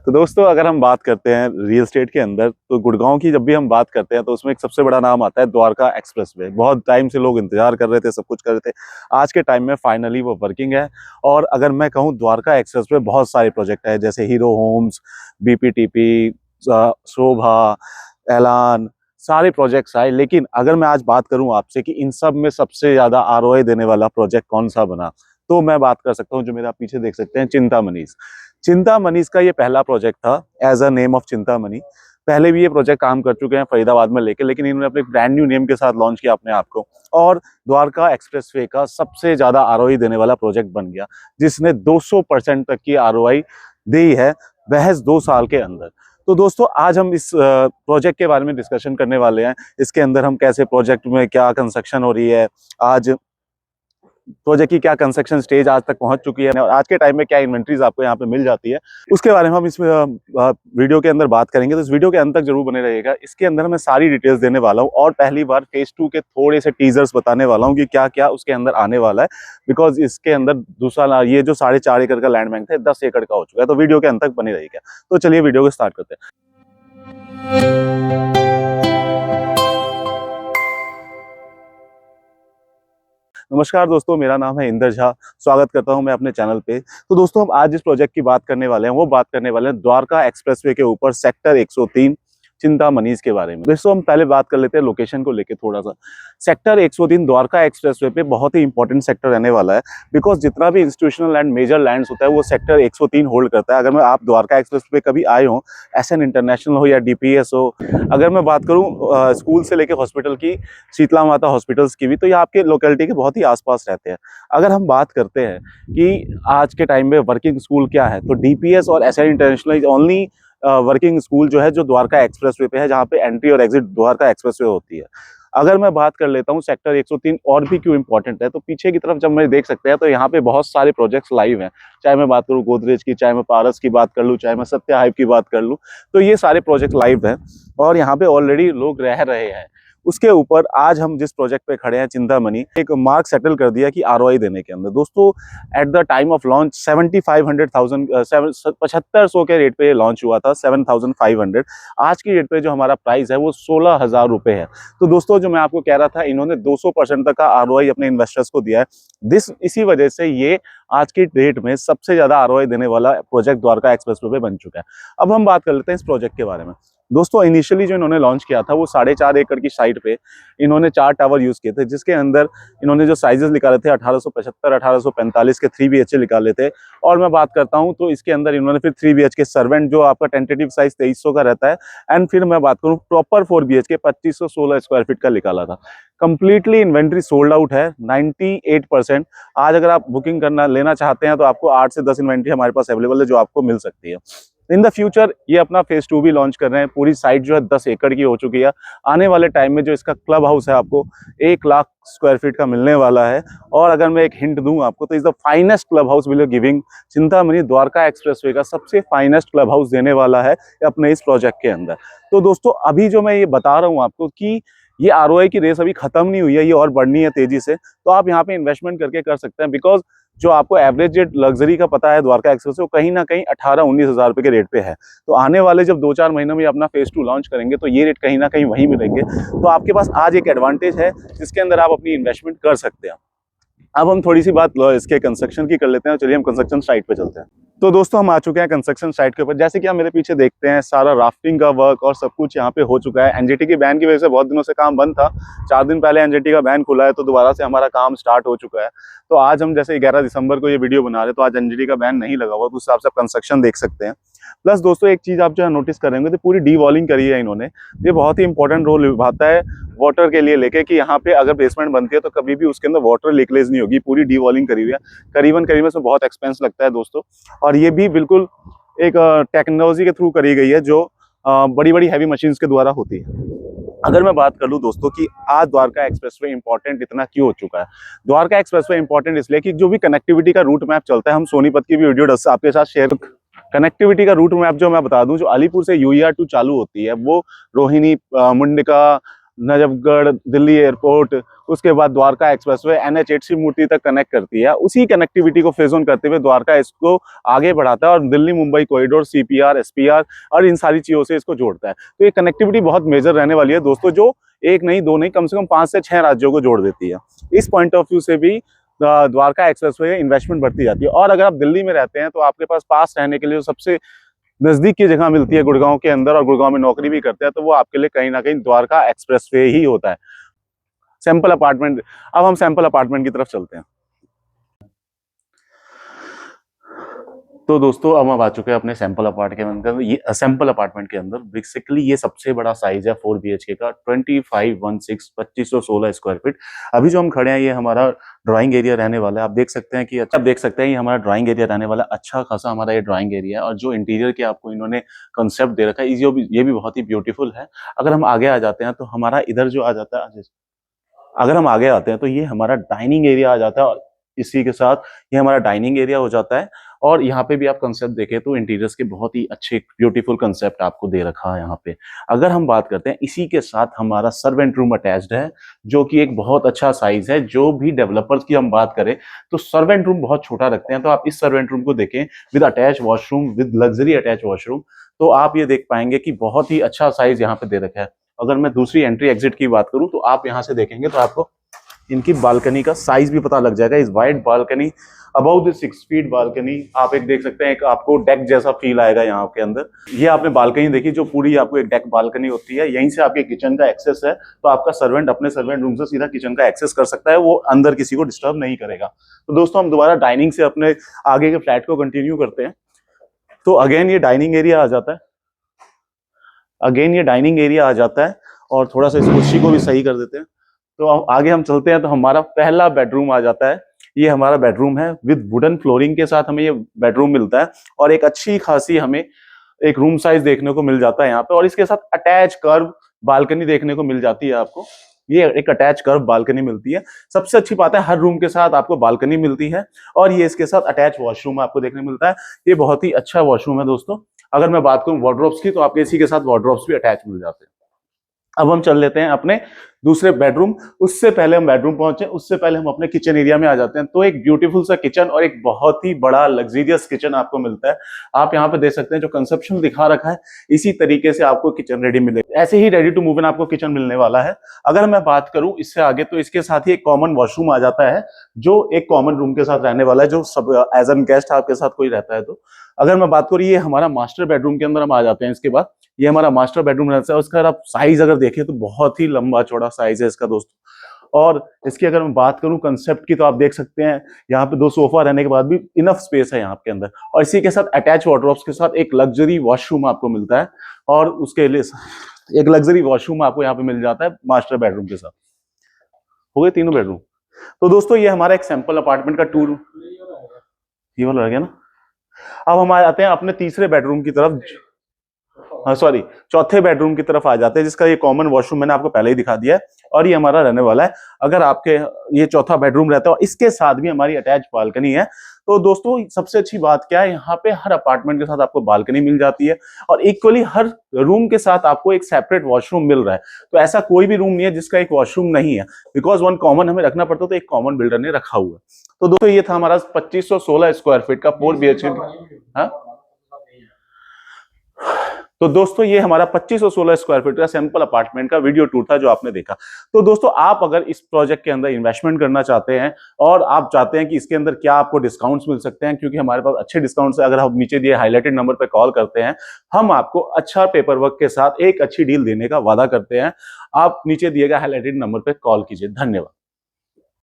तो दोस्तों अगर हम बात करते हैं रियल एस्टेट के अंदर, तो गुड़गांव की जब भी हम बात करते हैं तो उसमें एक सबसे बड़ा नाम आता है द्वारका एक्सप्रेसवे। बहुत टाइम से लोग इंतजार कर रहे थे, सब कुछ कर रहे थे। आज के टाइम में फाइनली वो वर्किंग है। और अगर मैं कहूँ, द्वारका एक्सप्रेसवे बहुत सारे प्रोजेक्ट है, जैसे हीरो होम्स, बीपीटीपी, शोभा, एलान, सारे प्रोजेक्ट्स आए। लेकिन अगर मैं आज बात करूं आपसे कि इन सब में सबसे ज्यादा आरओआई देने वाला प्रोजेक्ट कौन सा बना, तो मैं बात कर सकता हूं, जो मेरे आप पीछे देख सकते हैं, चिंतामणीज। चिंतामणीज का ये पहला प्रोजेक्ट था as a name of Chintamani. पहले भी ये प्रोजेक्ट काम कर चुके हैं फरीदाबाद में लेके, लेकिन इन्होंने अपने ब्रांड न्यू नेम के साथ लॉन्च किया अपने आप को, और द्वारका एक्सप्रेसवे का सबसे ज्यादा आरओआई देने वाला प्रोजेक्ट बन गया, जिसने 200% तक की आरओआई दी है महज 2 साल के अंदर। तो दोस्तों आज हम इस प्रोजेक्ट के बारे में डिस्कशन करने वाले हैं। इसके अंदर हम कैसे, प्रोजेक्ट में क्या कंस्ट्रक्शन हो रही है, आज प्रोजेक्ट की क्या कंस्ट्रक्शन स्टेज आज तक पहुंच चुकी है, और आज के टाइम में क्या इन्वेंट्रीज आपको यहाँ पे मिल जाती है, उसके बारे में हम इस वीडियो के अंदर बात करेंगे। तो इस वीडियो के अंत तक जरूर बने रहिएगा। इसके अंदर मैं सारी डिटेल्स देने वाला हूँ, और पहली बार फेज 2 के थोड़े से टीजर्स बताने वाला हूँ कि क्या क्या उसके अंदर आने वाला है। बिकॉज इसके अंदर दूसरा, ये जो 4.5 एकड़ का लैंड बैंक था, 10 एकड़ का हो चुका है। तो वीडियो के अंत तक बने रहिएगा। तो चलिए वीडियो को स्टार्ट करते हैं। नमस्कार दोस्तों, मेरा नाम है इंदर झा। स्वागत करता हूं मैं अपने चैनल पे। तो दोस्तों हम आज जिस प्रोजेक्ट की बात करने वाले हैं, वो बात करने वाले हैं द्वारका एक्सप्रेसवे के ऊपर सेक्टर 103 चिंतामणीज के बारे में। दोस्तों हम पहले बात कर लेते हैं लोकेशन को लेके थोड़ा सा। सेक्टर 103 द्वारका एक्सप्रेसवे पे बहुत ही इंपॉर्टेंट सेक्टर रहने वाला है, बिकॉज जितना भी इंस्टीट्यूशनल एंड मेजर लैंड्स होता है वो सेक्टर 103 होल्ड करता है। अगर मैं आप द्वारका एक्सप्रेसवे पे कभी आए हो, एसएन इंटरनेशनल हो या डीपीएस हो, अगर मैं बात करूं स्कूल से लेकर हॉस्पिटल की, शीतला माता हॉस्पिटल्स की भी, तो ये आपके लोकेलिटी के बहुत ही आसपास रहते हैं। अगर हम बात करते हैं कि आज के टाइम में वर्किंग स्कूल क्या है, तो डीपीएस और SN international is only working school जो है, जो द्वारका एक्सप्रेसवे पे है, जहाँ पे एंट्री और एग्जिट द्वारका एक्सप्रेसवे होती है। अगर मैं बात कर लेता हूँ सेक्टर 103 और भी क्यों इंपॉर्टेंट है, तो पीछे की तरफ जब मैं देख सकते हैं तो यहाँ पे बहुत सारे प्रोजेक्ट्स लाइव हैं। चाहे मैं बात करूँ गोदरेज की, चाहे मैं पारस की बात कर लूँ, चाहे मैं सत्या हाइव की बात कर लूँ, तो ये सारे प्रोजेक्ट लाइव हैं और यहाँ पे ऑलरेडी लोग रह रहे हैं। उसके ऊपर आज हम जिस प्रोजेक्ट पे खड़े हैं, चिंतामणि, एक मार्क सेटल कर दिया कि आरओआई देने के अंदर। दोस्तों at the time of launch 7500 के रेट पे लॉन्च हुआ था, 7500। आज की रेट पे जो हमारा प्राइस है वो 16,000 रुपये है। तो दोस्तों जो मैं आपको कह रहा था, इन्होंने 200% तक का आरओआई अपने इन्वेस्टर्स को दिया है। इसी वजह से ये आज की डेट में सबसे ज्यादा आरओआई देने वाला प्रोजेक्ट द्वारका एक्सप्रेसवे पे बन चुका है। अब हम बात कर लेते हैं इस प्रोजेक्ट के बारे में। दोस्तों इनिशियली जो इन्होंने लॉन्च किया था वो 4.5 एकड़ की साइट पे इन्होंने 4 टावर यूज किए थे, जिसके अंदर इन्होंने जो साइजेस निकाले थे 1875, 1845 के 3 BHK निकाले थे। और मैं बात करता हूं तो इसके अंदर इन्होंने फिर 3 BHK सर्वेंट, जो आपका टेंटेटिव साइज 2300 का रहता है, एंड फिर मैं बात करूं प्रॉपर 4 BHK 2516 स्क्वायर फीट का निकाला था। कंप्लीटली इन्वेंट्री सोल्ड आउट है 98%। आज अगर आप बुकिंग करना लेना चाहते हैं तो आपको 8 से 10 इन्वेंट्री हमारे पास अवेलेबल है, जो आपको मिल सकती है। इन द फ्यूचर ये अपना फेज 2 भी लॉन्च कर रहे हैं। पूरी साइट जो है 10 एकड़ की हो चुकी है। आने वाले टाइम में जो इसका क्लब हाउस है आपको 1 लाख स्क्वायर फीट का मिलने वाला है। और अगर मैं एक हिंट दूं आपको, तो is the finest club house will giving. Chintamani Dwarka expressway का सबसे फाइनेस्ट क्लब हाउस देने वाला है अपने इस प्रोजेक्ट के अंदर। तो दोस्तों अभी जो मैं ये बता रहा हूँ आपको कि ये आरओआई की रेस अभी खत्म नहीं हुई है, ये और बढ़नी है तेजी से, तो आप यहाँ पे इन्वेस्टमेंट करके कर सकते हैं। बिकॉज जो आपको एवरेज रेट लग्जरी का पता है द्वारका एक्सप्रेस, वो कहीं ना कहीं 18-19 हज़ार रुपए के रेट पे है। तो आने वाले जब 2-4 महीनों में अपना फेज 2 लॉन्च करेंगे तो ये रेट कहीं ना कहीं वहीं मिलेंगे। तो आपके पास आज एक एडवांटेज है जिसके अंदर आप अपनी इन्वेस्टमेंट कर सकते हैं। अब हम थोड़ी सी बात इसके कंस्ट्रक्शन की कर लेते हैं। चलिए हम कंस्ट्रक्शन साइट पे चलते हैं। तो दोस्तों हम आ चुके हैं कंस्ट्रक्शन साइट के ऊपर। जैसे कि आप मेरे पीछे देखते हैं, सारा राफ्टिंग का वर्क और सब कुछ यहाँ पे हो चुका है। एनजीटी की बैन की वजह से बहुत दिनों से काम बंद था। 4 दिन पहले एनजीटी का बैन खुला है, तो दोबारा से हमारा काम स्टार्ट हो चुका है। तो आज हम जैसे 11 दिसंबर को ये वीडियो बना रहे हैं, तो आज एनजीटी का बैन नहीं लगा हुआ, तो उस हिसाब से आप कंस्ट्रक्शन देख सकते हैं। प्लस दोस्तों एक चीज आप जो है नोटिस करेंगे, तो पूरी डी वॉलिंग करी है इन्होंने। ये बहुत ही इंपॉर्टेंट रोल निभाता है वाटर के लिए लेके, कि यहाँ पे अगर बेसमेंट बनती है तो कभी भी उसके अंदर वाटर लीकेज नहीं होगी। पूरी डी वॉलिंग करी हुई है। करीबन इसमें बहुत एक्सपेंस लगता है दोस्तों, और ये भी बिल्कुल एक टेक्नोलॉजी के थ्रू करी गई है, जो बड़ी बड़ी हैवी मशीन्स के द्वारा होती है। अगर मैं बात कर लूं दोस्तों कि आज द्वारका एक्सप्रेसवे इंपॉर्टेंट इतना क्यों हो चुका है। द्वारका एक्सप्रेसवे इंपॉर्टेंट इसलिए कि जो भी कनेक्टिविटी का रूट मैप चलता है, हम सोनीपत की भी वीडियो आपके साथ शेयर, कनेक्टिविटी का रूट मैप जो मैं बता दूं, जो अलीपुर से यूईआर 2 चालू होती है, वो रोहिणी, मुंडका, नजफगढ़, दिल्ली एयरपोर्ट, उसके बाद द्वारका एक्सप्रेसवे NH-8 मूर्ति तक कनेक्ट करती है। उसी कनेक्टिविटी को फेज ऑन करते हुए द्वारका इसको आगे बढ़ाता है और Delhi Mumbai corridor, CPR, SPR और इन सारी चीजों से इसको जोड़ता है। तो ये कनेक्टिविटी बहुत मेजर रहने वाली है दोस्तों, जो एक नहीं, दो नहीं, कम से कम 5 से 6 राज्यों को जोड़ देती है। इस पॉइंट ऑफ व्यू से भी द्वारका एक्सप्रेसवे इन्वेस्टमेंट बढ़ती जाती है। और अगर आप दिल्ली में रहते हैं तो आपके पास पास रहने के लिए सबसे नजदीक की जगह मिलती है गुड़गांव के अंदर, और गुड़गांव में नौकरी भी करते हैं, तो वो आपके लिए कहीं ना कहीं द्वारका एक्सप्रेसवे ही होता है। सैंपल अपार्टमेंट, अब हम सैंपल अपार्टमेंट की तरफ चलते हैं। तो दोस्तों अब हम आ चुके हैं अपने सैंपल अपार्टमेंट के अंदर। बेसिकली ये सबसे बड़ा साइज है 4 BHK का, 2516 स्क्वायर फीट। अभी जो हम खड़े हैं ये हमारा ड्राइंग एरिया रहने वाला है। आप देख सकते हैं कि अच्छा, आप देख सकते हैं ये हमारा ड्राइंग एरिया रहने वाला है। अच्छा खासा हमारा ये ड्राइंग एरिया है, और जो इंटीरियर के आपको इन्होंने कंसेप्ट दे रखा है ये भी बहुत ही ब्यूटीफुल है। अगर हम आगे आ जाते हैं तो हमारा इधर जो आ जाता है, अगर हम आगे आते हैं तो ये हमारा डाइनिंग एरिया आ जाता है, और इसी के साथ ये हमारा डाइनिंग एरिया हो जाता है। और यहाँ पे भी आप कंसेप्ट देखें तो इंटीरियर्स के बहुत ही अच्छे ब्यूटीफुल कंसेप्ट आपको दे रखा है यहाँ पे। अगर हम बात करते हैं, इसी के साथ हमारा सर्वेंट रूम अटैच्ड है, जो कि एक बहुत अच्छा साइज है। जो भी डेवलपर्स की हम बात करें तो सर्वेंट रूम बहुत छोटा रखते हैं, तो आप इस सर्वेंट रूम को देखें with attach washroom, with luxury attach washroom, तो आप ये देख पाएंगे कि बहुत ही अच्छा साइज यहाँ पे दे रखा है। अगर मैं दूसरी एंट्री एग्जिट की बात करूं तो आप यहाँ से देखेंगे तो आपको इनकी बालकनी का साइज भी पता लग जाएगा। इस wide balcony, about the 6 feet balcony, आप एक देख सकते हैं, एक आपको डेक जैसा फील आएगा यहाँ के अंदर। ये आपने बालकनी देखी जो पूरी आपको एक डेक बालकनी होती है, यहीं से आपके किचन का एक्सेस है, तो आपका सर्वेंट अपने सर्वेंट रूम से सीधा किचन का एक्सेस कर सकता है, वो अंदर किसी को डिस्टर्ब नहीं करेगा। तो दोस्तों हम दोबारा डाइनिंग से अपने आगे के फ्लैट को कंटिन्यू करते हैं। तो अगेन ये डाइनिंग एरिया आ जाता है, और थोड़ा सा इस कुर्सी को भी सही कर देते हैं। तो आगे हम चलते हैं तो हमारा पहला बेडरूम आ जाता है। ये हमारा बेडरूम है विद वुडन फ्लोरिंग के साथ हमें ये बेडरूम मिलता है, और एक अच्छी खासी हमें एक रूम साइज देखने को मिल जाता है यहाँ पे, और इसके साथ अटैच कर्व बालकनी देखने को मिल जाती है आपको। ये एक अटैच कर्व बालकनी मिलती है। सबसे अच्छी बात है, हर रूम के साथ आपको बालकनी मिलती है, और ये इसके साथ अटैच वॉशरूम आपको देखने को मिलता है। ये बहुत ही अच्छा वॉशरूम है दोस्तों। अगर मैं बात करूं वार्डरोब्स की, तो आपके इसी के साथ वार्डरोब्स भी अटैच मिल जाते हैं। अब हम चल लेते हैं अपने दूसरे बेडरूम। उससे पहले हम बेडरूम पहुंचे, उससे पहले हम अपने किचन एरिया में आ जाते हैं। तो एक ब्यूटीफुल सा किचन और एक बहुत ही बड़ा लग्जरियस किचन आपको मिलता है। आप यहाँ पे देख सकते हैं जो कंसेप्शन दिखा रखा है, इसी तरीके से आपको किचन रेडी मिलेगा। ऐसे ही रेडी टू मूव इन आपको किचन मिलने वाला है। अगर मैं बात करूं इससे आगे, तो इसके साथ ही एक कॉमन वॉशरूम आ जाता है, जो एक कॉमन रूम के साथ रहने वाला है, जो सब एज एन गेस्ट आपके साथ कोई रहता है। तो अगर मैं बात करूं, ये हमारा मास्टर बेडरूम के अंदर हम आ जाते हैं। इसके बाद ये हमारा मास्टर बेडरूम रहता है। उसका आप साइज अगर देखें तो बहुत ही लंबा चौड़ा साइज है इसका दोस्तों। और इसकी अगर मैं बात करूं कंसेप्ट की, तो आप देख सकते हैं यहाँ पे 2 सोफा रहने के बाद भी इनफ स्पेस है यहाँ के अंदर, और इसी के साथ अटैच वार्डरोब्स के साथ एक लग्जरी वॉशरूम आपको मिलता है, और उसके लिए एक लग्जरी वॉशरूम आपको यहाँ पे मिल जाता है मास्टर बेडरूम के साथ। हो गए तीनों बेडरूम। तो दोस्तों ये हमारा एक सैंपल अपार्टमेंट का टूर, ये वाला रह गया ना। अब हम आ जाते हैं अपने तीसरे बेडरूम की तरफ, सॉरी चौथे बेडरूम की तरफ आ जाते हैं, जिसका ये कॉमन वॉशरूम मैंने आपको पहले ही दिखा दिया है, और ये हमारा रहने वाला है। अगर आपके ये चौथा बेडरूम रहता है और इसके साथ भी हमारी अटैच बालकनी है। तो दोस्तों सबसे अच्छी बात क्या है, यहाँ पे हर अपार्टमेंट के साथ आपको बालकनी मिल जाती है, और इक्वली हर रूम के साथ आपको एक सेपरेट वॉशरूम मिल रहा है। तो ऐसा कोई भी रूम नहीं है जिसका एक वॉशरूम नहीं है, बिकॉज वन कॉमन हमें रखना पड़ता है, तो एक कॉमन बिल्डर ने रखा हुआ है। तो दोस्तों ये था हमारा 2516 स्क्वायर फीट का 4 BHK। हाँ, तो दोस्तों ये हमारा 2516 स्क्वायर फीट का सैंपल अपार्टमेंट का वीडियो टूर था जो आपने देखा। तो दोस्तों आप अगर इस प्रोजेक्ट के अंदर इन्वेस्टमेंट करना चाहते हैं, और आप चाहते हैं कि इसके अंदर क्या आपको डिस्काउंट्स मिल सकते हैं, क्योंकि हमारे पास अच्छे डिस्काउंट्स है, अगर आप नीचे दिए हाईलाइटेड नंबर पर कॉल करते हैं, हम आपको अच्छा पेपर वर्क के साथ एक अच्छी डील देने का वादा करते हैं। आप नीचे दिए गए हाईलाइटेड नंबर पर कॉल कीजिए। धन्यवाद।